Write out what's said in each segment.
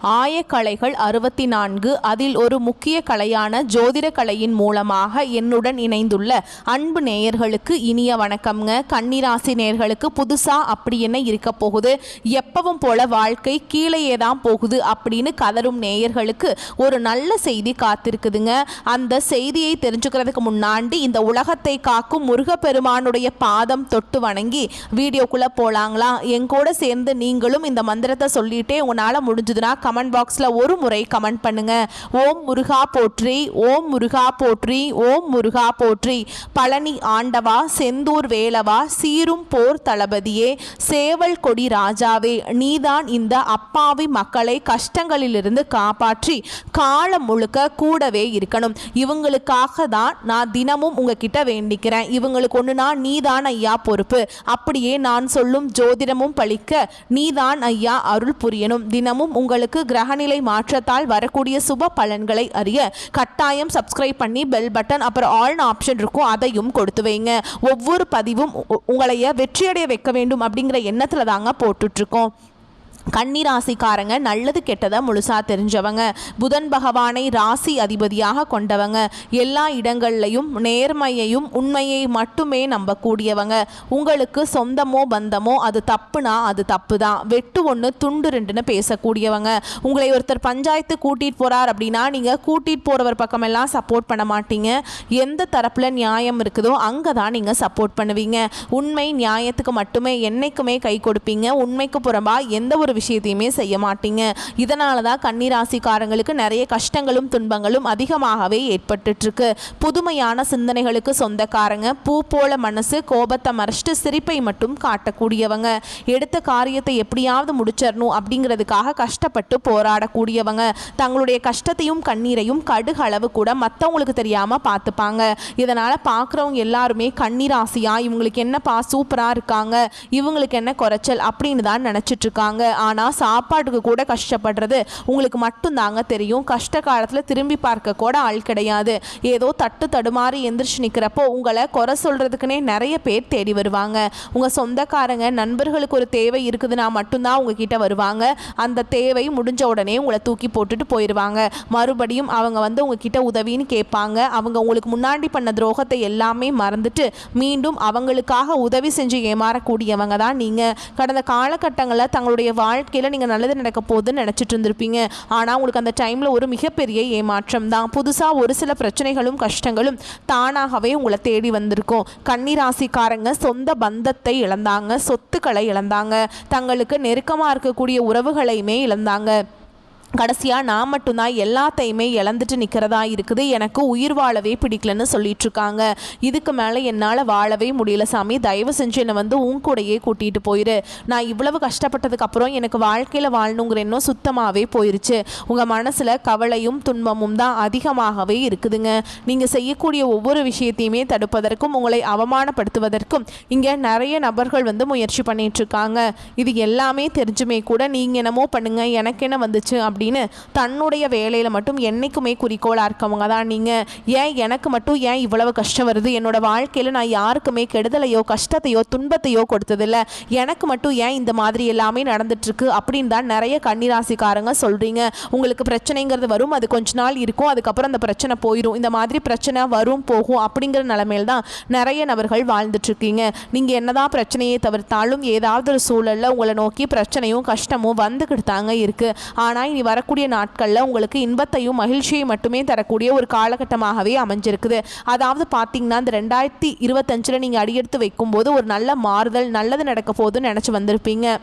ஆயக்கலைகள் 64 அதில் ஒரு முக்கிய கலையான ஜோதிட கலையின் மூலமாக என்னுடன் இணைந்துள்ள அன்பு நேயர்களுக்கு இனிய வணக்கம்ங்க. கன்னிராசி நேயர்களுக்கு புதுசா அப்படி என்ன இருக்க போகுது, எப்பவும் போல வாழ்க்கை கீழேயே தான் போகுது அப்படின்னு கதரும் நேயர்களுக்கு ஒரு நல்ல செய்தி காத்திருக்குதுங்க. அந்த செய்தியை தெரிஞ்சுக்கிறதுக்கு முன்னாடி இந்த உலகத்தை காக்கும் முருகப்பெருமானுடைய பாதம் தொட்டு வணங்கி வீடியோக்குள்ள போலாங்களா? எங்கூட சேர்ந்து நீங்களும் இந்த மந்திரத்தை சொல்லிட்டே உங்களால முடிஞ்சதுன்னா கமெண்ட் பாக்ஸ்ல ஒரு முறை கமெண்ட் பண்ணுங்க. ஓம் முருகா போற்றி, ஓம் முருகா போற்றி, ஓம் முருகா போற்றி. பழனி ஆண்டவா, செந்தூர் வேலவா, சீரும் போர் தளபதியே, சேவல் கொடி ராஜாவே, நீதான் இந்த அப்பாவி மக்களை கஷ்டங்களிலிருந்து காப்பாற்றி காலம் முழுக்க கூடவே இருக்கணும். இவங்களுக்காக தான் நான் தினமும் உங்ககிட்ட வேண்டிக்கிறேன். இவங்களுக்கு ஒண்ணுனா நீதான் ஐயா பொறுப்பு. அப்படியே நான் சொல்லும் ஜோதிடமும் பழிக்க நீதான் ஐயா அருள் புரியணும். தினமும் உங்களுக்கு கிரகநிலை மாற்றத்தால் வரக்கூடிய சுப பலன்களை அறிய கட்டாயம் சப்ஸ்கிரைப் பண்ணி பெல் பட்டன் அப்புறம் ஆல் ஆப்ஷன் இருக்கும், அதையும் கொடுத்து வைங்க. ஒவ்வொரு பதிவும் உங்களைய வெற்றியடைய வைக்க வேண்டும் அப்படிங்கிற எண்ணத்துல தாங்க போட்டுட்டு இருக்கோம். கன்னிராசிக்காரங்க நல்லது கெட்டதை முழுசா தெரிஞ்சவங்க, புதன் பகவானை ராசி அதிபதியாக கொண்டவங்க, எல்லா இடங்கள்லையும் நேர்மையையும் உண்மையை மட்டுமே நம்பக்கூடியவங்க. உங்களுக்கு சொந்தமோ பந்தமோ அது தப்புனா அது தப்பு தான், வெட்டு ஒன்று துண்டு ரெண்டுன்னு பேசக்கூடியவங்க. உங்களை ஒருத்தர் பஞ்சாயத்து கூட்டிகிட்டு போகிறார் அப்படின்னா நீங்கள் கூட்டிகிட்டு போகிறவர் பக்கமெல்லாம் சப்போர்ட் பண்ண மாட்டீங்க. எந்த தரப்பில் நியாயம் இருக்குதோ அங்கே தான் நீங்கள் சப்போர்ட் பண்ணுவீங்க. உண்மை நியாயத்துக்கு மட்டுமே என்னைக்குமே கை கொடுப்பீங்க. உண்மைக்கு புறம்பா எந்த ஒரு விஷயத்தையுமே செய்ய மாட்டீங்க. இதனால தான் கன்னிராசிக்காரங்களுக்கு நிறைய கஷ்டங்களும் துன்பங்களும் அதிகமாகவே ஏற்பட்டு இருக்கு. புதுமையான சிந்தனைகளுக்கு சொந்தக்காரங்க, பூ போல மனசு, கோபத்தை மறைச்சிட்டு சிரிப்பை மட்டும் காட்டக்கூடியவங்க, எடுத்த காரியத்தை எப்படியாவது முடிச்சிடணும் அப்படிங்கிறதுக்காக கஷ்டப்பட்டு போராடக்கூடியவங்க, தங்களுடைய கஷ்டத்தையும் கண்ணீரையும் கடுகளவு கூட மற்றவங்களுக்கு தெரியாம பார்த்துப்பாங்க. இதனால பார்க்குறவங்க எல்லாருமே கன்னிராசியா இவங்களுக்கு என்னப்பா சூப்பரா இருக்காங்க, இவங்களுக்கு என்ன குறைச்சல் அப்படின்னு தான் நினைச்சிட்டு இருக்காங்க. ஆனால் சாப்பாட்டுக்கு கூட கஷ்டப்படுறது உங்களுக்கு மட்டும்தாங்க தெரியும். கஷ்ட காலத்தில் திரும்பி பார்க்க கூட ஆள் கிடையாது. ஏதோ தட்டு தடுமாறி எந்திரிச்சு நிற்கிறப்போ உங்களை குறை சொல்கிறதுக்குனே நிறைய பேர் தேடி வருவாங்க. உங்கள் சொந்தக்காரங்க நண்பர்களுக்கு ஒரு தேவை இருக்குதுன்னா மட்டும்தான் உங்ககிட்ட வருவாங்க. அந்த தேவை முடிஞ்ச உடனே உங்களை தூக்கி போட்டுட்டு போயிடுவாங்க. மறுபடியும் அவங்க வந்து உங்ககிட்ட உதவின்னு கேட்பாங்க. அவங்க உங்களுக்கு முன்னாடி பண்ண துரோகத்தை எல்லாமே மறந்துட்டு மீண்டும் அவங்களுக்காக உதவி செஞ்சு ஏமாறக்கூடியவங்க தான் நீங்கள். கடந்த காலகட்டங்களில் தங்களுடைய வாழ்க்கையில் நீங்கள் நல்லது நடக்க போகுதுன்னு நினச்சிட்டு இருந்திருப்பீங்க. ஆனால் உங்களுக்கு அந்த டைமில் ஒரு மிகப்பெரிய ஏமாற்றம் தான். புதுசாக ஒரு சில பிரச்சனைகளும் கஷ்டங்களும் தானாகவே உங்களை தேடி வந்திருக்கும். கன்னிராசிக்காரங்க சொந்த பந்தத்தை இழந்தாங்க, சொத்துக்களை இழந்தாங்க, தங்களுக்கு நெருக்கமாக இருக்கக்கூடிய உறவுகளையுமே இழந்தாங்க. கடைசியாக நான் மட்டும்தான் எல்லாத்தையுமே இழந்துட்டு நிற்கிறதா இருக்குது, எனக்கு உயிர் வாழவே பிடிக்கலன்னு சொல்லிட்டு இருக்காங்க. இதுக்கு மேலே என்னால் வாழவே முடியல சாமி, தயவு செஞ்சு என்னை வந்து உன் கூடையே கூட்டிகிட்டு போயிரு. நான் இவ்வளவு கஷ்டப்பட்டதுக்கு அப்புறம் எனக்கு வாழ்க்கையில் வாழணுங்கிற எண்ணம் சுத்தமாகவே போயிருச்சு. உங்கள் மனசில் கவலையும் துன்பமும் தான் அதிகமாகவே இருக்குதுங்க. நீங்கள் செய்யக்கூடிய ஒவ்வொரு விஷயத்தையுமே தடுப்பதற்கும் உங்களை அவமானப்படுத்துவதற்கும் இங்கே நிறைய நபர்கள் வந்து முயற்சி பண்ணிட்டு இருக்காங்க. இது எல்லாமே தெரிஞ்சுமே கூட நீங்கள் என்னமோ பண்ணுங்க எனக்கு என்ன வந்துச்சு அப்படின்னு தன்னுடைய வேலையில் மட்டும் என்றைக்குமே குறிக்கோளாக இருக்கவங்க தான் நீங்கள். ஏன் எனக்கு மட்டும் ஏன் இவ்வளவு கஷ்டம் வருது, என்னோட வாழ்க்கையில் நான் யாருக்குமே கெடுதலையோ கஷ்டத்தையோ துன்பத்தையோ கொடுத்ததில்லை, எனக்கு மட்டும் ஏன் இந்த மாதிரி எல்லாமே நடந்துட்டுருக்கு அப்படின்னு தான் நிறைய கன்னிராசிக்காரங்க சொல்கிறீங்க. உங்களுக்கு பிரச்சனைங்கிறது வரும், அது கொஞ்ச நாள் இருக்கும், அதுக்கப்புறம் அந்த பிரச்சனை போயிடும். இந்த மாதிரி பிரச்சனை வரும் போகும் அப்படிங்கிற நிலைமையில் தான் நிறைய நபர்கள் வாழ்ந்துட்டுருக்கீங்க. நீங்கள் என்னதான் பிரச்சனையை தவிர்த்தாலும் ஏதாவது ஒரு சூழலில் உங்களை நோக்கி பிரச்சனையும் கஷ்டமும் வந்துக்கிட்டு தாங்க இருக்குது. ஆனால் இனி வரக்கூடிய நாட்களில் உங்களுக்கு இன்பத்தையும் மகிழ்ச்சியை மட்டுமே தரக்கூடிய ஒரு காலகட்டமாகவே அமைஞ்சிருக்குது. அதாவது பார்த்தீங்கன்னா இந்த 2025 நீங்கள் அடியெடுத்து வைக்கும்போது ஒரு நல்ல மாறுதல் நல்லது நடக்க போகுதுன்னு நினச்சி வந்திருப்பீங்க.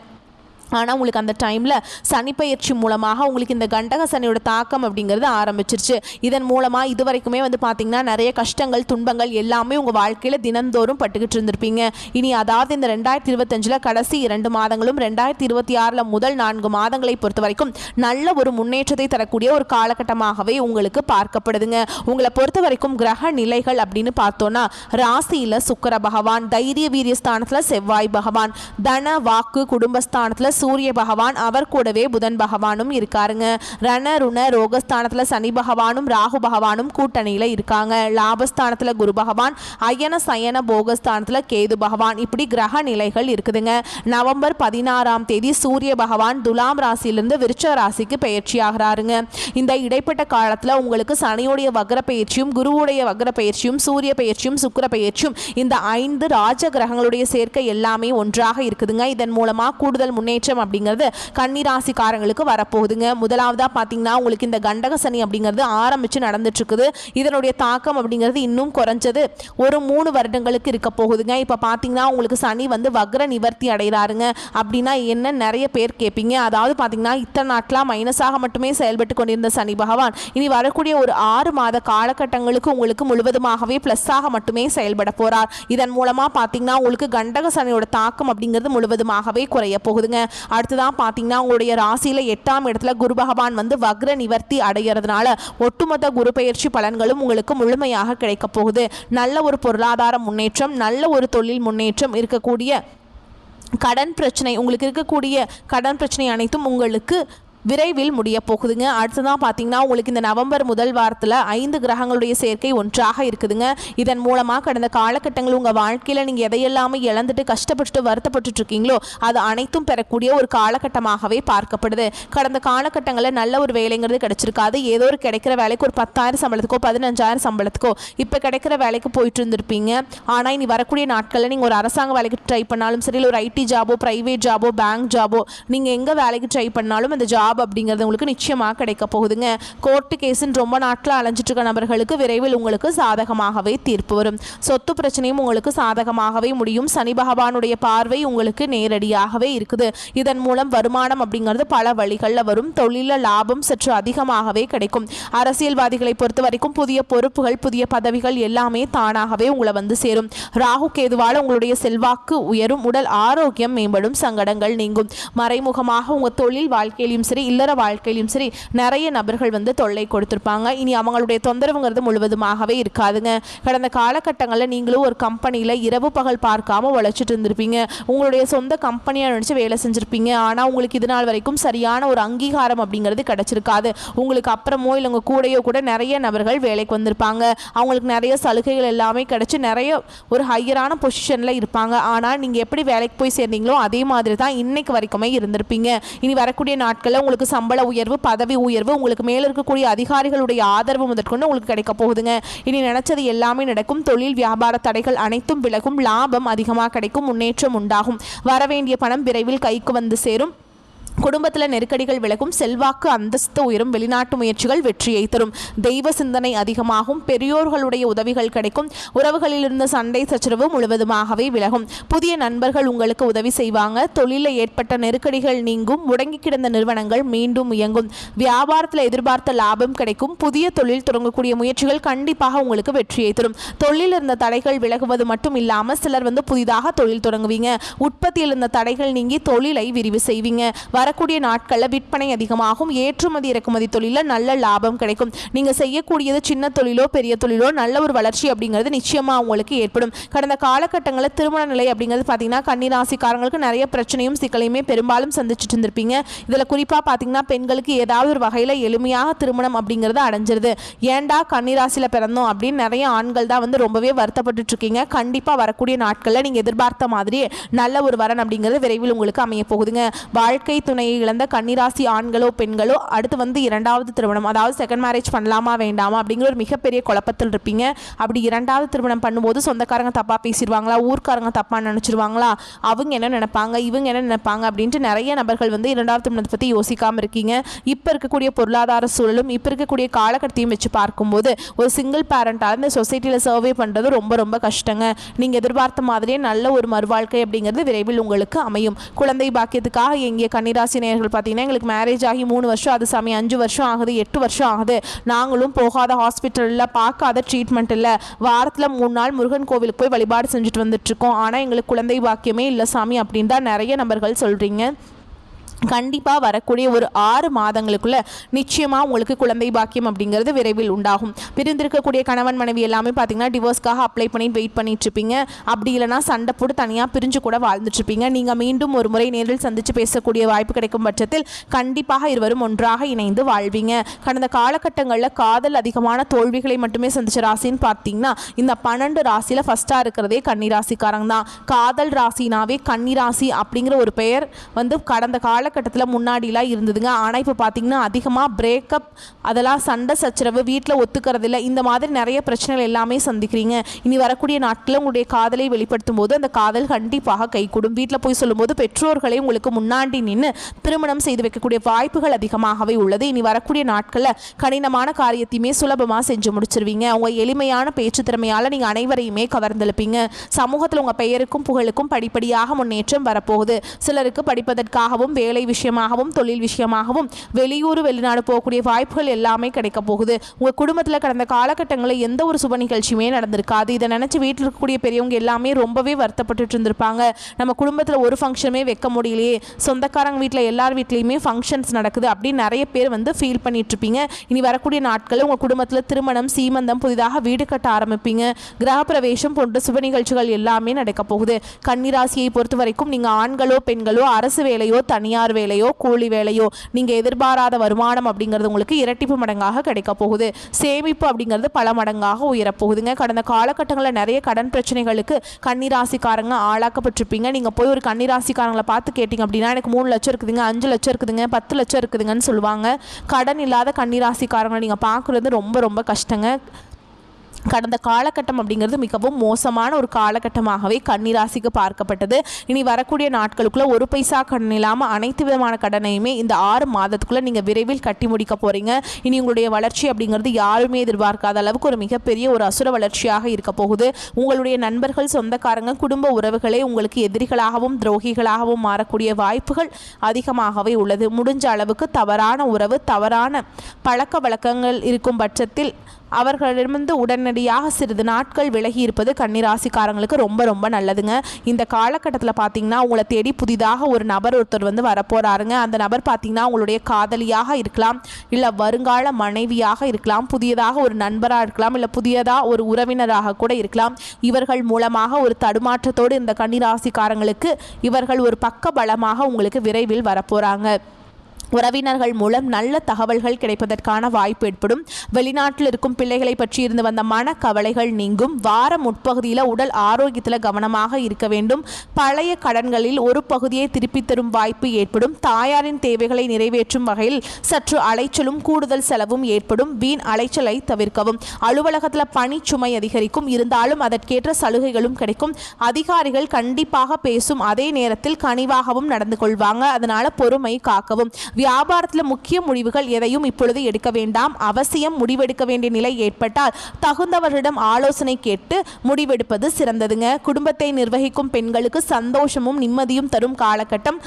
ஆனால் உங்களுக்கு அந்த டைமில் சனிப்பெயர்ச்சி மூலமாக உங்களுக்கு இந்த கண்டக சனியோட தாக்கம் அப்படிங்கிறது ஆரம்பிச்சிருச்சு. இதன் மூலமாக இது வரைக்குமே வந்து பார்த்திங்கன்னா நிறைய கஷ்டங்கள் துன்பங்கள் எல்லாமே உங்கள் வாழ்க்கையில் தினந்தோறும் பட்டுக்கிட்டு இருந்திருப்பீங்க. இனி அதாவது இந்த 2025 கடைசி 2 மாதங்களும் 2026 முதல் 4 மாதங்களை பொறுத்த வரைக்கும் நல்ல ஒரு முன்னேற்றத்தை தரக்கூடிய ஒரு காலகட்டமாகவே உங்களுக்கு பார்க்கப்படுதுங்க. உங்களை பொறுத்த வரைக்கும் கிரக நிலைகள் அப்படின்னு பார்த்தோன்னா ராசியில் சுக்கிர பகவான், தைரிய வீரிய ஸ்தானத்தில் செவ்வாய் பகவான், தன வாக்கு குடும்பஸ்தானத்தில் சூரிய பகவான், அவர் கூடவே புதன் பகவானும் இருக்காருங்க. ரண ருண ரோகஸ்தானத்துல சனி பகவானும் ராகு பகவானும் கூட்டணியில இருக்காங்க. லாபஸ்தானத்துல குரு பகவான், அயன சயன போகஸ்தானத்துல கேது பகவான், இப்படி கிரக நிலைகள் இருக்குதுங்க. நவம்பர் 16ஆம் தேதி சூரிய பகவான் துலாம் ராசியிலிருந்து விருச்ச ராசிக்கு பயிற்சி ஆகிறாருங்க. இந்த இடைப்பட்ட காலத்துல உங்களுக்கு சனியுடைய வக்ர பயிற்சியும் குருவுடைய வக்ர பயிற்சியும் சூரிய பயிற்சியும் சுக்கிர பயிற்சியும் இந்த 5 ராஜ கிரகங்களுடைய சேர்க்கை எல்லாமே ஒன்றாக இருக்குதுங்க. இதன் மூலமா கூடுதல் முன்னேற்றம் அப்படிங்கிறது கன்னிராசிக்காரங்களுக்கு வரப்போகுதுங்க. முதலாவதா பார்த்தீங்கன்னா உங்களுக்கு இந்த கண்டக சனி அப்படிங்கிறது ஆரம்பிச்சு நடந்துட்டு இருக்குது. இதனுடைய தாக்கம் அப்படிங்கிறது இன்னும் குறைஞ்சது ஒரு 3 வருடங்களுக்கு இருக்க போகுதுங்க. இப்போ பார்த்தீங்கன்னா உங்களுக்கு சனி வந்து வக்ர நிவர்த்தி அடைகிறாருங்க. அப்படின்னா என்ன நிறைய பேர் கேட்பீங்க. அதாவது பார்த்தீங்கன்னா இத்தனை நாட்களாக மைனஸாக மட்டுமே செயல்பட்டு கொண்டிருந்த சனி பகவான் இனி வரக்கூடிய ஒரு 6 மாத காலகட்டங்களுக்கு உங்களுக்கு முழுவதுமாகவே பிளஸ்ஸாக மட்டுமே செயல்பட போறார். இதன் மூலமா பார்த்தீங்கன்னா உங்களுக்கு கண்டக சனியோட தாக்கம் அப்படிங்கிறது முழுவதுமாகவே குறைய போகுதுங்க. அடுத்ததான் பார்த்தீங்கன்னா உங்களுடைய ராசியில 8ஆம் இடத்துல குரு பகவான் வந்து வக்ர நிவர்த்தி அடைகிறதுனால ஒட்டுமொத்த குரு பயிற்சி பலன்களும் உங்களுக்கு முழுமையாக கிடைக்க போகுது. நல்ல ஒரு பொருளாதார முன்னேற்றம், நல்ல ஒரு தொழில் முன்னேற்றம், இருக்கக்கூடிய கடன் பிரச்சனை, உங்களுக்கு இருக்கக்கூடிய கடன் பிரச்சனை அனைத்தும் உங்களுக்கு விரைவில் முடிய போகுதுங்க. அடுத்ததான் பார்த்தீங்கன்னா உங்களுக்கு இந்த நவம்பர் முதல் வாரத்தில் 5 கிரகங்களுடைய சேர்க்கை ஒன்றாக இருக்குதுங்க. இதன் மூலமாக கடந்த காலகட்டங்கள் உங்கள் வாழ்க்கையில் நீங்கள் எதையெல்லாமே இழந்துட்டு கஷ்டப்பட்டுட்டு வருத்தப்பட்டு இருக்கீங்களோ அது அனைத்தும் பெறக்கூடிய ஒரு காலகட்டமாகவே பார்க்கப்படுது. கடந்த காலகட்டங்களில் நல்ல ஒரு வேலைங்கிறது கிடைச்சிருக்காது. ஏதோ ஒரு கிடைக்கிற வேலைக்கு ஒரு 10,000 சம்பளத்துக்கோ 15,000 சம்பளத்துக்கோ இப்போ கிடைக்கிற வேலைக்கு போயிட்டு இருந்திருப்பீங்க. ஆனால் இனி வரக்கூடிய நாட்களில் நீங்கள் ஒரு அரசாங்க வேலைக்கு ட்ரை பண்ணாலும் சரி, இல்லை ஒரு ஐடி ஜாபோ, ப்ரைவேட் ஜாபோ, பேங்க் ஜாபோ, நீங்கள் எங்கே வேலைக்கு ட்ரை பண்ணாலும் அந்த ஜாப் அப்படிங்கிறது உங்களுக்கு நிச்சயமாக கிடைக்க போகுதுங்க. கோர்ட்டு கேஸுன்னு ரொம்ப நாட்கள் அலைஞ்சிட்டு இருக்க நபர்களுக்கு விரைவில் உங்களுக்கு சாதகமாகவே தீர்ப்பு வரும். சொத்து பிரச்சனையும் உங்களுக்கு சாதகமாகவே முடியும். சனி பகவானுடைய பார்வை உங்களுக்கு நேரடியாகவே இருக்குது. இதன் மூலம் வருமானம் அப்படிங்கிறது பல வழிகளில் வரும். தொழில லாபம் சற்று அதிகமாகவே கிடைக்கும். அரசியல்வாதிகளை பொறுத்த வரைக்கும் புதிய பொறுப்புகள், புதிய பதவிகள் எல்லாமே தானாகவே உங்களை வந்து சேரும். ராகு கேதுவால் உங்களுடைய செல்வாக்கு உயரும். உடல் ஆரோக்கியம் மேம்படும். சங்கடங்கள் நீங்கும். மறைமுகமாக உங்கள் தொழில் வாழ்க்கையிலும் சரி, இல்லற வாழ்க்கையிலும் சரி, நிறைய நபர்கள் வந்து தொல்லை கொடுத்திருப்பாங்க. இனி அவங்களுடைய தொந்தரவுங்கிறது முழுவதுமாகவே இருக்காதுங்க. கடந்த காலகட்டங்களில் நீங்களும் ஒரு கம்பெனியில் இரவு பகல் பார்க்காம உழைச்சிட்டு இருந்திருப்பீங்க. உங்களுடைய சொந்த கம்பெனியை நினச்சி வேலை செஞ்சுருப்பீங்க. ஆனால் உங்களுக்கு இது நாள் வரைக்கும் சரியான ஒரு அங்கீகாரம் அப்படிங்கிறது கிடைச்சிருக்காது. உங்களுக்கு அப்புறமோ இல்லை உங்கள் கூடையோ கூட நிறைய நபர்கள் வேலைக்கு வந்திருப்பாங்க. அவங்களுக்கு நிறைய சலுகைகள் எல்லாமே கிடைச்சி நிறைய ஒரு ஹையரான பொசிஷனில் இருப்பாங்க. ஆனால் நீங்கள் எப்படி வேலைக்கு போய் சேர்ந்தீங்களோ அதே மாதிரி தான் இன்னைக்கு வரைக்குமே இருந்திருப்பீங்க. இனி வரக்கூடிய நாட்களில் உங்களுக்கு சம்பள உயர்வு, பதவி உயர்வு, உங்களுக்கு மேல இருக்கக்கூடிய அதிகாரிகளுடைய ஆதரவு முதற்கொண்டு உங்களுக்கு கிடைக்க போகுதுங்க. இனி நினைச்சது எல்லாமே நடக்கும். தொழில் வியாபார தடைகள் அனைத்தும் விலகும். லாபம் அதிகமாக கிடைக்கும். முன்னேற்றம் உண்டாகும். வரவேண்டிய பணம் விரைவில் கைக்கு வந்து சேரும். குடும்பத்தில் நெருக்கடிகள் விலகும். செல்வாக்கு அந்தஸ்து உயரும். வெளிநாட்டு முயற்சிகள் வெற்றியை தரும். தெய்வ சிந்தனை அதிகமாகும். பெரியோர்களுடைய உதவிகள் கிடைக்கும். உறவுகளில் இருந்த சண்டை சச்சரவு முழுவதுமாகவே விலகும். புதிய நண்பர்கள் உங்களுக்கு உதவி செய்வாங்க. தொழிலில் ஏற்பட்ட நெருக்கடிகள் நீங்கும். முடங்கி கிடந்த நிறுவனங்கள் மீண்டும் இயங்கும். வியாபாரத்தில் எதிர்பார்த்த லாபம் கிடைக்கும். புதிய தொழில் தொடங்கக்கூடிய முயற்சிகள் கண்டிப்பாக உங்களுக்கு வெற்றியை தரும். தொழிலில் இருந்த தடைகள் விலகுவது மட்டும் இல்லாமல் சிலர் வந்து புதிதாக தொழில் தொடங்குவீங்க. உற்பத்தியில் இருந்த தடைகள் நீங்கி தொழிலை விரிவு செய்வீங்க. வரக்கூடிய நாட்களில் விற்பனை அதிகமாகும். ஏற்றுமதி இறக்குமதி தொழிலில் நல்ல லாபம் கிடைக்கும். நீங்கள் செய்யக்கூடியது சின்ன தொழிலோ பெரிய தொழிலோ நல்ல ஒரு வளர்ச்சி அப்படிங்கிறது நிச்சயமாக உங்களுக்கு ஏற்படும். கடந்த காலகட்டங்களில் திருமண நிலை அப்படிங்கிறது பார்த்தீங்கன்னா கன்னிராசிக்காரங்களுக்கு நிறைய பிரச்சனையும் சிக்கலையுமே பெரும்பாலும் சந்திச்சுட்டு இருந்திருப்பீங்க. இதில் குறிப்பாக பார்த்தீங்கன்னா பெண்களுக்கு ஏதாவது ஒரு வகையில் எளிமையாக திருமணம் அப்படிங்கிறது அடைஞ்சிருது. ஏண்டா கன்னிராசியில் பிறந்தோம் அப்படின்னு நிறைய ஆண்கள் தான் வந்து ரொம்பவே வருத்தப்பட்டு இருக்கீங்க. கண்டிப்பாக வரக்கூடிய நாட்களில் நீங்கள் எதிர்பார்த்த மாதிரியே நல்ல ஒரு வரன் அப்படிங்கிறது விரைவில் உங்களுக்கு அமைய போகுதுங்க. வாழ்க்கை துணையை இழந்த கன்னிராசி ஆண்களோ பெண்களோ அடுத்து வந்து 2வது திருமணம், அதாவது செகண்ட் மேரேஜ் பண்ணலாமா வேண்டாமா அப்படிங்கிற ஒரு மிகப்பெரிய குழப்பத்தில் இருப்பீங்க. அப்படி 2வது திருமணம் பண்ணும்போது சொந்தக்காரங்க தப்பாக பேசிடுவாங்களா, ஊர்க்காரங்க தப்பாக நினச்சிருவாங்களா, அவங்க என்ன நினைப்பாங்க, இவங்க என்ன நினைப்பாங்க அப்படின்ட்டு நிறைய நபர்கள் வந்து 2வது திருமணத்தை பற்றி யோசிக்காமல் இருக்கீங்க. இப்போ இருக்கக்கூடிய பொருளாதார சூழலும் இப்போ இருக்கக்கூடிய காலகட்டத்தையும் வச்சு பார்க்கும்போது ஒரு சிங்கிள் பேரண்டாக இந்த சொசைட்டியில் சர்வே பண்ணுறது ரொம்ப ரொம்ப கஷ்டங்க. நீங்கள் எதிர்பார்த்த மாதிரியே நல்ல ஒரு மறுவாழ்க்கை அப்படிங்கிறது விரைவில் உங்களுக்கு அமையும். குழந்தை பாக்கியத்துக்காக எங்கே கன்னிராசி நேயர்கள் பார்த்தீங்கன்னா எங்களுக்கு மேரேஜ் ஆகி 3 வருஷம், அது சாமி 5 வருஷம் ஆகுது, 8 வருஷம் ஆகுது, நாங்களும் போகாத ஹாஸ்பிட்டலில் பார்க்காத ட்ரீட்மெண்ட் இல்லை, வாரத்தில் 3 நாள் முருகன் கோவிலுக்கு போய் வழிபாடு செஞ்சுட்டு வந்துட்டுருக்கோம், ஆனால் எங்களுக்கு குழந்தை பாக்கியமே இல்லை சாமி அப்படின்னு தான் நிறைய நபர்கள் சொல்கிறீங்க. கண்டிப்பாக வரக்கூடிய ஒரு 6 மாதங்களுக்குள்ள நிச்சயமாக உங்களுக்கு குழந்தை பாக்கியம் அப்படிங்கிறது விரைவில் உண்டாகும். பிரிந்திருக்கக்கூடிய கணவன் மனைவி எல்லாமே பார்த்தீங்கன்னா டிவோர்ஸ்க்காக அப்ளை பண்ணி வெயிட் பண்ணிட்டு இருப்பீங்க. அப்படி இல்லைனா சண்டை போட்டு தனியாக பிரிஞ்சு கூட வாழ்ந்துட்டு இருப்பீங்க. நீங்கள் மீண்டும் ஒரு முறை நேரில் சந்தித்து பேசக்கூடிய வாய்ப்பு கிடைக்கும் பட்சத்தில் கண்டிப்பாக இருவரும் ஒன்றாக இணைந்து வாழ்வீங்க. கடந்த காலகட்டங்களில் காதல் அதிகமான தோல்விகளை மட்டுமே சந்திச்ச ராசின்னு பார்த்தீங்கன்னா இந்த 12 ராசியில் ஃபஸ்ட்டாக இருக்கிறதே கன்னிராசிக்காரங்க தான். காதல் ராசினாவே கன்னிராசி அப்படிங்கிற ஒரு பெயர் கடந்த காலகட்டத்தில் முன்னாடிலாம் இருந்ததுங்க. ஆனால் இப்போ பார்த்தீங்கன்னா அதிகமாக பிரேக்கப், அதெல்லாம் சண்டை சச்சரவு, வீட்டில் ஒத்துக்கிறதில்ல, இந்த மாதிரி நிறைய பிரச்சனைகள் எல்லாமே சந்திக்கிறீங்க. இனி வரக்கூடிய நாட்களில் உங்களுடைய காதலை வெளிப்படுத்தும் போது அந்த காதல் கண்டிப்பாக கைகூடும். வீட்டில் போய் சொல்லும்போது பெற்றோர்களை உங்களுக்கு முன்னாடி நின்று திருமணம் செய்து வைக்கக்கூடிய வாய்ப்புகள் அதிகமாகவே உள்ளது. இனி வரக்கூடிய நாட்களில் கடினமான காரியத்தையுமே சுலபமாக செஞ்சு முடிச்சிருவீங்க. உங்கள் எளிமையான பேச்சு திறமையால் நீங்கள் அனைவரையுமே கவர்ந்தெழுப்பீங்க. சமூகத்தில் உங்கள் பெயருக்கும் புகழுக்கும் படிப்படியாக முன்னேற்றம் வரப்போகுது. சிலருக்கு படிப்பதற்காகவும் வேலை விஷயமாகவும் தொழில் விஷயமாகவும் வெளியூர் வெளிநாடு போகக்கூடிய வாய்ப்புகள் எல்லாமே கிடைக்க போகுது. உங்கள் குடும்பத்தில் கடந்த காலகட்டங்களில் எந்த ஒரு சுப நிகழ்ச்சியுமே நடந்திருக்காது. இதை நினச்சி வீட்டில் இருக்கக்கூடிய பெரியவங்க எல்லாமே ரொம்பவே வருத்தப்பட்டு இருந்திருப்பாங்க. நம்ம குடும்பத்தில் ஒரு ஃபங்க்ஷனுமே வைக்க முடியலையே, சொந்தக்காரங்க வீட்டில் எல்லார் வீட்லேயுமே ஃபங்க்ஷன்ஸ் நடக்குது அப்படின்னு நிறைய பேர் ஃபீல் பண்ணிட்டு இருப்பீங்க. இனி வரக்கூடிய நாட்களில் உங்கள் குடும்பத்தில் திருமணம், சீமந்தம், புதிதாக வீடு கட்ட ஆரம்பிப்பீங்க. கிரகப்பிரவேசம் போன்ற சுப நிகழ்ச்சிகள் எல்லாமே நடக்க போகுது. கன்னிராசியை பொறுத்த வரைக்கும் நீங்கள் ஆண்களோ பெண்களோ அரசு வேலையோ தனியார் வேலையோ கூலி வேலையோ நீங்கள் எதிர்பாராத வருமானம் அப்படிங்கிறது உங்களுக்கு இரட்டிப்பு மடங்காக கிடைக்க போகுது. சேமிப்பு அப்படிங்கிறது பல மடங்காக உயரப்போகுதுங்க. கடந்த காலகட்டங்களில் நிறைய கடன் பிரச்சனைகளுக்கு கன்னிராசிக்காரங்க ஆளாக்கப்பட்டிருப்பீங்க. நீங்கள் போய் ஒரு கன்னிராசிக்காரங்களை பார்த்து கேட்டிங்க அப்படின்னா எனக்கு 3 லட்சம் இருக்குதுங்க, 5 லட்சம் இருக்குதுங்க, 10 லட்சம் இருக்குதுங்கன்னு சொல்லுவாங்க. கடன் இல்லாத கன்னிராசிக்காரங்களை நீங்கள் பார்க்குறது ரொம்ப ரொம்ப கஷ்டங்க. கடந்த காலகட்டம் அப்படிங்கிறது மிகவும் மோசமான ஒரு காலகட்டமாகவே கன்னிராசிக்கு பார்க்கப்பட்டது. இனி வரக்கூடிய நாட்களுக்குள்ள ஒரு பைசா கடன் இல்லாமல் அனைத்து விதமான கடனையுமே இந்த 6 மாதத்துக்குள்ளே நீங்கள் விரைவில் கட்டி முடிக்க போகிறீங்க. இனி உங்களுடைய வளர்ச்சி அப்படிங்கிறது யாருமே எதிர்பார்க்காத அளவுக்கு ஒரு மிகப்பெரிய ஒரு அசுர வளர்ச்சியாக இருக்க போகுது. உங்களுடைய நண்பர்கள், சொந்தக்காரங்க, குடும்ப உறவுகளே உங்களுக்கு எதிரிகளாகவும் துரோகிகளாகவும் மாறக்கூடிய வாய்ப்புகள் அதிகமாகவே உள்ளது. முடிஞ்ச அளவுக்கு தவறான உறவு, தவறான பழக்க வழக்கங்கள் இருக்கும் பட்சத்தில் அவர்களிடமிருந்து உடனடியாக சிறிது நாட்கள் விலகி இருப்பது கன்னிராசிக்காரங்களுக்கு ரொம்ப ரொம்ப நல்லதுங்க. இந்த காலகட்டத்தில் பார்த்தீங்கன்னா உங்களை தேடி புதிதாக ஒரு நபர் ஒருத்தர் வரப்போறாருங்க. அந்த நபர் பார்த்தீங்கன்னா உங்களுடைய காதலியாக இருக்கலாம், இல்லை வருங்கால மனைவியாக இருக்கலாம், புதியதாக ஒரு நண்பராக இருக்கலாம், இல்லை புதியதாக ஒரு உறவினராக கூட இருக்கலாம். இவர்கள் மூலமாக ஒரு தடுமாற்றத்தோடு இந்த கன்னிராசிக்காரங்களுக்கு இவர்கள் ஒரு பக்க பலமாக உங்களுக்கு விரைவில் வரப்போறாங்க. உறவினர்கள் மூலம் நல்ல தகவல்கள் கிடைப்பதற்கான வாய்ப்பு ஏற்படும். வெளிநாட்டில் இருக்கும் பிள்ளைகளை பற்றி இருந்து வந்த மன கவலைகள் நீங்கும். வார முற்பகுதியில் உடல் ஆரோக்கியத்தில் கவனமாக இருக்க வேண்டும். பழைய கடன்களில் ஒரு பகுதியை திருப்பி தரும் வாய்ப்பு ஏற்படும். தாயாரின் தேவைகளை நிறைவேற்றும் வகையில் சற்று அலைச்சலும் கூடுதல் செலவும் ஏற்படும். வீண் அலைச்சலை தவிர்க்கவும். அலுவலகத்தில் பணிச்சுமை அதிகரிக்கும், இருந்தாலும் அதற்கேற்ற சலுகைகளும் கிடைக்கும். அதிகாரிகள் கண்டிப்பாக பேசும் அதே நேரத்தில் கனிவாகவும் நடந்து கொள்வாங்க. அதனால பொறுமை காக்கவும். வியாபாரத்தில் முக்கிய முடிவுகள் எதையும் இப்பொழுது எடுக்க வேண்டாம். அவசியம் முடிவெடுக்க வேண்டிய நிலை ஏற்பட்டால் தகுந்தவரிடம் ஆலோசனை கேட்டு முடிவெடுப்பது சிறந்ததுங்க. குடும்பத்தை நிர்வகிக்கும் பெண்களுக்கு சந்தோஷமும் நிம்மதியும் தரும் காலகட்டம்.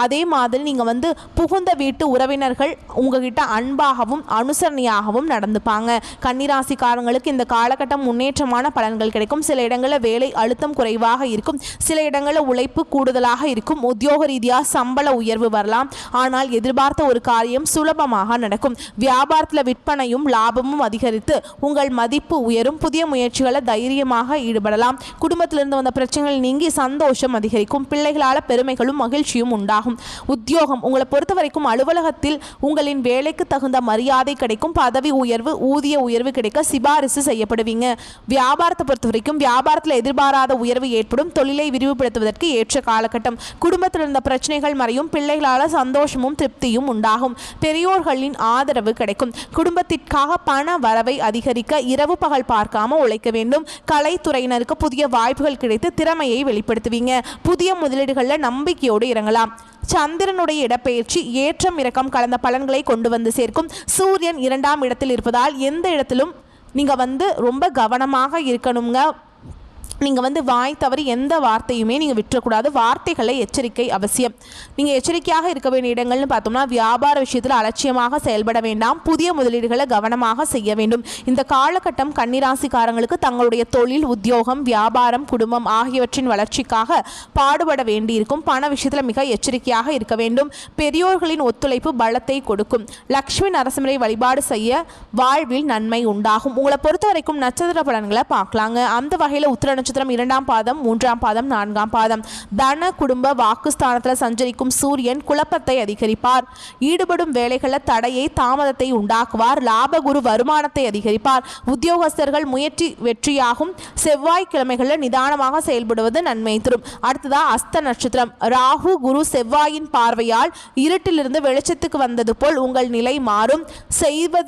அதே மாதிரி நீங்கள் புகுந்த வீட்டு உறவினர்கள் உங்ககிட்ட அன்பாகவும் அனுசரணையாகவும் நடந்துப்பாங்க. கன்னிராசிக்காரங்களுக்கு இந்த காலகட்டம் முன்னேற்றமான பலன்கள் கிடைக்கும். சில இடங்களில் வேலை அழுத்தம் குறைவாக இருக்கும், சில இடங்களில் உழைப்பு கூடுதலாக இருக்கும். உத்தியோக ரீதியாக சம்பள உயர்வு வரலாம். ஆனால் எதிர்பார்த்த ஒரு காரியம் சுலபமாக நடக்கும். வியாபாரத்தில் விற்பனையும் லாபமும் அதிகரித்து உங்கள் மதிப்பு உயரும். புதிய முயற்சிகளை தைரியமாக ஈடுபடலாம். குடும்பத்திலிருந்து வந்த பிரச்சனைகள் நீங்கி சந்தோஷம் அதிகரிக்கும். பிள்ளைகளால் பெருமைகளும் மகிழ்ச்சியும் உண்டாகும். உத்தியோகம் உங்களை பொறுத்த வரைக்கும் அலுவலகத்தில் உங்களின் வேலைக்கு தகுந்த மரியாதை கிடைக்கும். பதவி உயர்வு, ஊதிய உயர்வு கிடைக்க சிபாரிசு செய்யப்படுவீங்க. வியாபாரத்தை பொறுத்த வரைக்கும் வியாபாரத்தில் எதிர்பாராத உயர்வு ஏற்படும். தொழிலை விரிவுபடுத்துவதற்கு ஏற்ற காலகட்டம். குடும்பத்தில் இருந்த பிரச்சனைகள் மறையும். பிள்ளைகளால் சந்தோஷமும் திருப்தியும் உண்டாகும். பெரியோர்களின் ஆதரவு கிடைக்கும். குடும்பத்திற்காக பண வரவை அதிகரிக்க இரவு பகல் பார்க்காம உழைக்க வேண்டும். கலைத்துறையினருக்கு புதிய வாய்ப்புகள் கிடைத்து திறமையை வெளிப்படுத்துவீங்க. புதிய முதலீடுகளில் நம்பிக்கையோடு இறங்கலாம். சந்திரனுடைய இடப்பெயர்ச்சி ஏற்றம் இறக்கம் கலந்த பலன்களை கொண்டு வந்து சேர்க்கும். சூரியன் 2ஆம் இடத்தில் இருப்பதால் எந்த இடத்திலும் நீங்கள் ரொம்ப கவனமாக இருக்கணுங்க. நீங்கள் வந்து வாய் தவறி எந்த வார்த்தையுமே நீங்கள் விட்டுறக்கூடாது. வார்த்தைகளை எச்சரிக்கை அவசியம். நீங்கள் எச்சரிக்கையாக இருக்க வேண்டிய இடங்கள்னு பார்த்தோம்னா, வியாபார விஷயத்தில் அலட்சியமாக செயல்பட வேண்டாம். புதிய முதலீடுகளை கவனமாக செய்ய வேண்டும். இந்த காலகட்டம் கன்னிராசிக்காரங்களுக்கு தங்களுடைய தொழில், உத்தியோகம், வியாபாரம், குடும்பம் ஆகியவற்றின் வளர்ச்சிக்காக பாடுபட வேண்டியிருக்கும். பண விஷயத்தில் மிக எச்சரிக்கையாக இருக்க வேண்டும். பெரியோர்களின் ஒத்துழைப்பு பலத்தை கொடுக்கும். லக்ஷ்மி நரசிம்மரை வழிபாடு செய்ய வாழ்வில் நன்மை உண்டாகும். உங்களை பொறுத்த வரைக்கும் நட்சத்திர பலன்களை பார்க்கலாங்க. அந்த வகையில் உத்திர நட்சத்திரம் 2ஆம் பாதம், 3ஆம் பாதம், 4ஆம் பாதம். தன, குடும்ப, வாக்குஸ்தானத்தில் சஞ்சரிக்கும் சூரியன் குழப்பத்தை அதிகரிப்பார். ஈடுபடும் வேலைகளில் தடையை, தாமதத்தை உண்டாக்குவார். லாபகுரு வருமானத்தை அதிகரிப்பார். உத்தியோகஸ்தர்கள் முயற்சி வெற்றியாகும். செவ்வாய்க்கிழமைகளில் நிதானமாக செயல்படுவது நன்மை தரும். அடுத்ததா அஸ்த நட்சத்திரம். ராகு, குரு, செவ்வாயின் பார்வையால் இருட்டிலிருந்து வெளிச்சத்துக்கு வந்தது போல் உங்கள் நிலை மாறும். செய்து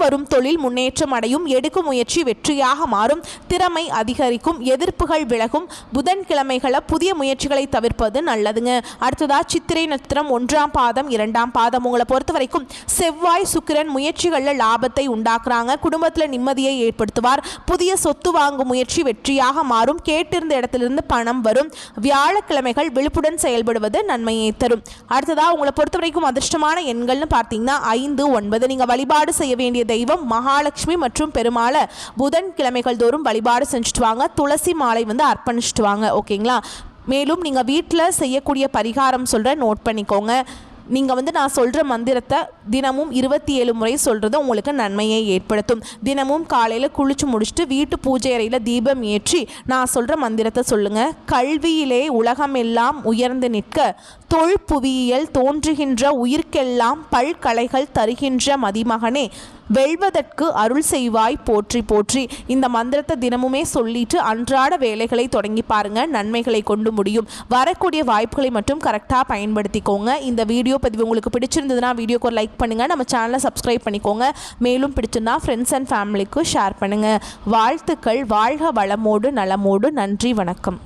வரும் தொழில் முன்னேற்றம் அடையும். எடுக்கும் முயற்சி வெற்றியாக மாறும். திறமை அதிகரிக்கும். எதிர்ப்புகள் விலகும். புதன்கிழமைகளை புதிய முயற்சிகளை தவிர்ப்பது நல்லதுங்க. அடுத்ததா சித்திரை நட்சத்திரம் 1ஆம் பாதம், 2ஆம் பாதம். உங்களை பொறுத்த வரைக்கும் செவ்வாய், சுக்கிரன் முயற்சிகளில் லாபத்தை உண்டாக்குறாங்க. குடும்பத்தில் நிம்மதியை ஏற்படுத்துவார். புதிய சொத்து வாங்கும் முயற்சி வெற்றியாக மாறும். கேட்டிருந்த இடத்திலிருந்து பணம் வரும். வியாழக்கிழமைகள் விழிப்புடன் செயல்படுவது நன்மையை தரும். அடுத்ததா உங்களை பொறுத்த வரைக்கும் அதிர்ஷ்டமான எண்கள்னு பார்த்தீங்கன்னா 5, 9. நீங்கள் வழிபாடு செய்ய வேண்டிய தெய்வம் மகாலட்சுமி மற்றும் பெருமாளை புதன்கிழமைகள் தோறும் வழிபாடு செஞ்சுட்டு வாங்க. துளசி மாலை வந்து அர்ப்பணிச்சுட்டு வாங்க. ஓகேங்களா? மேலும் நீங்கள் வீட்டில் செய்யக்கூடிய பரிகாரம் சொல்கிறேன், நோட் பண்ணிக்கோங்க. நீங்கள் வந்து நான் சொல்கிற மந்திரத்தை தினமும் 27 முறை சொல்கிறது உங்களுக்கு நன்மையை ஏற்படுத்தும். தினமும் காலையில் குளிச்சு முடிச்சுட்டு வீட்டு பூஜை அறையில் தீபம் ஏற்றி நான் சொல்கிற மந்திரத்தை சொல்லுங்கள். கல்வியிலே உலகமெல்லாம் உயர்ந்து நிற்க, தொல்புவியியல் தோன்றுகின்ற உயிர்க்கெல்லாம் பல்கலைகள் தருகின்ற மதிமகனே, வெல்வதற்கு அருள் செய்வாய் போற்றி போற்றி. இந்த மந்திரத்தை தினமுமே சொல்லிட்டு அன்றாட வேலைகளை தொடங்கி பாருங்க. நன்மைகளை கொண்டு முடியும். வரக்கூடிய வாய்ப்புகளை மட்டும் கரெக்டாக பயன்படுத்திக்கோங்க. இந்த வீடியோ பதிவு உங்களுக்கு பிடிச்சிருந்ததுன்னா வீடியோக்கு ஒரு லைக் பண்ணுங்கள். நம்ம சேனலை சப்ஸ்கிரைப் பண்ணிக்கோங்க. மேலும் பிடிச்சிருந்தா ஃப்ரெண்ட்ஸ் அண்ட் ஃபேமிலிக்கு ஷேர் பண்ணுங்கள். வாழ்த்துக்கள். வாழ்க வளமோடு நலமோடு. நன்றி, வணக்கம்.